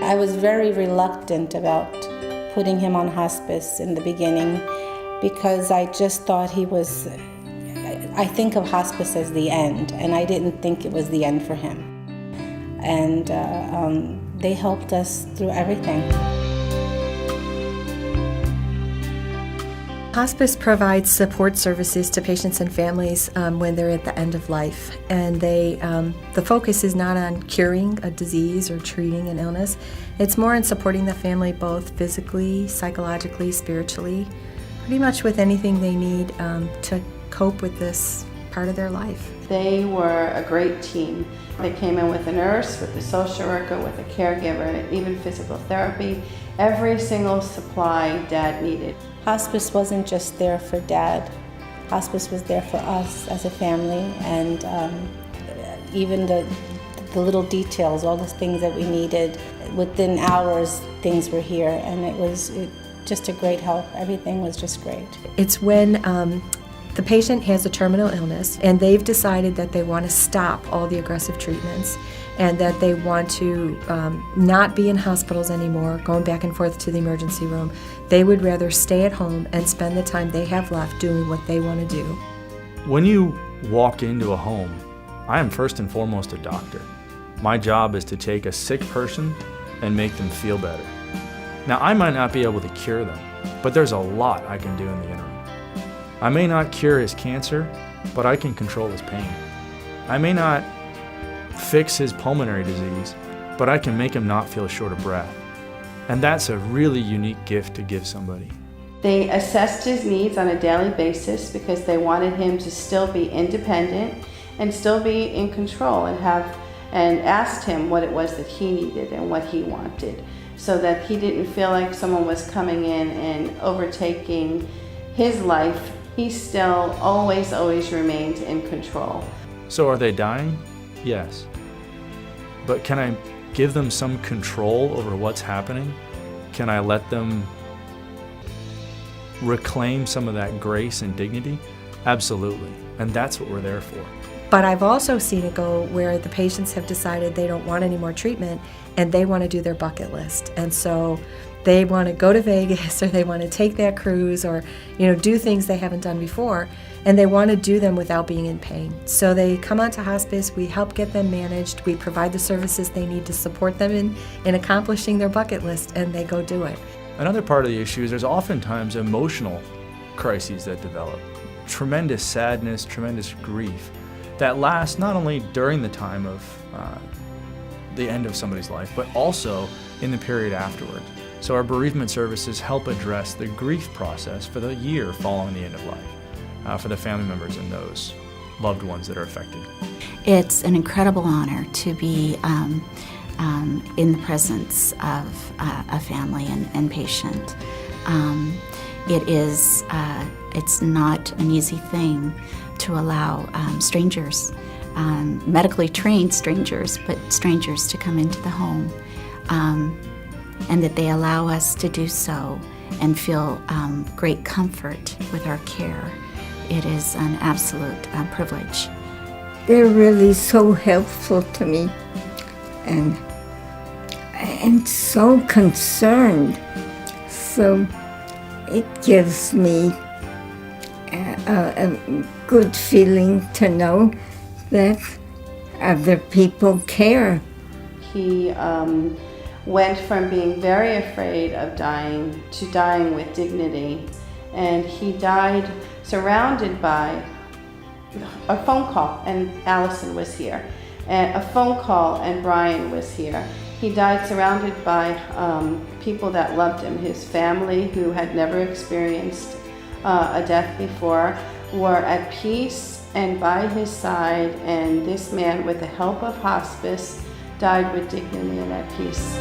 I was very reluctant about putting him on hospice in the beginning because I just thought I think of hospice as the end, and I didn't think it was the end for him. And they helped us through everything. Hospice provides support services to patients and families when they're at the end of life, and the focus is not on curing a disease or treating an illness. It's more in supporting the family both physically, psychologically, spiritually, pretty much with anything they need to cope with this part of their life. They were a great team. They came in with a nurse, with a social worker, with a caregiver, even physical therapy, every single supply Dad needed. Hospice wasn't just there for Dad. Hospice was there for us as a family, and even the little details, all the things that we needed. Within hours, things were here, and it was just a great help. Everything was just great. It's when the patient has a terminal illness and they've decided that they want to stop all the aggressive treatments and that they want to not be in hospitals anymore, going back and forth to the emergency room. They would rather stay at home and spend the time they have left doing what they want to do. When you walk into a home, I am first and foremost a doctor. My job is to take a sick person and make them feel better. Now, I might not be able to cure them, but there's a lot I can do in the interim. I may not cure his cancer, but I can control his pain. I may not fix his pulmonary disease, but I can make him not feel short of breath. And that's a really unique gift to give somebody. They assessed his needs on a daily basis because they wanted him to still be independent and still be in control, and asked him what it was that he needed and what he wanted, so that he didn't feel like someone was coming in and overtaking his life. He still always remained in control. So are they dying? Yes. But can I give them some control over what's happening? Can I let them reclaim some of that grace and dignity? Absolutely. And that's what we're there for. But I've also seen it go where the patients have decided they don't want any more treatment and they want to do their bucket list. And so they want to go to Vegas, or they want to take that cruise, or do things they haven't done before, and they want to do them without being in pain. So they come onto hospice, we help get them managed, we provide the services they need to support them in accomplishing their bucket list, and they go do it. Another part of the issue is there's oftentimes emotional crises that develop. Tremendous sadness, tremendous grief that lasts not only during the time of the end of somebody's life, but also in the period afterward. So our bereavement services help address the grief process for the year following the end of life, for the family members and those loved ones that are affected. It's an incredible honor to be in the presence of a family and patient. It's not an easy thing to allow strangers, medically trained strangers, but strangers to come into the home. And that they allow us to do so and feel great comfort with our care. It is an absolute privilege. They're really so helpful to me and so concerned. So it gives me a good feeling to know that other people care. He went from being very afraid of dying to dying with dignity, and he died surrounded by a phone call, and Allison was here, and a phone call, and Brian was here. He died surrounded by people that loved him. His family, who had never experienced a death before, were at peace and by his side, and this man, with the help of hospice, died with dignity and at peace.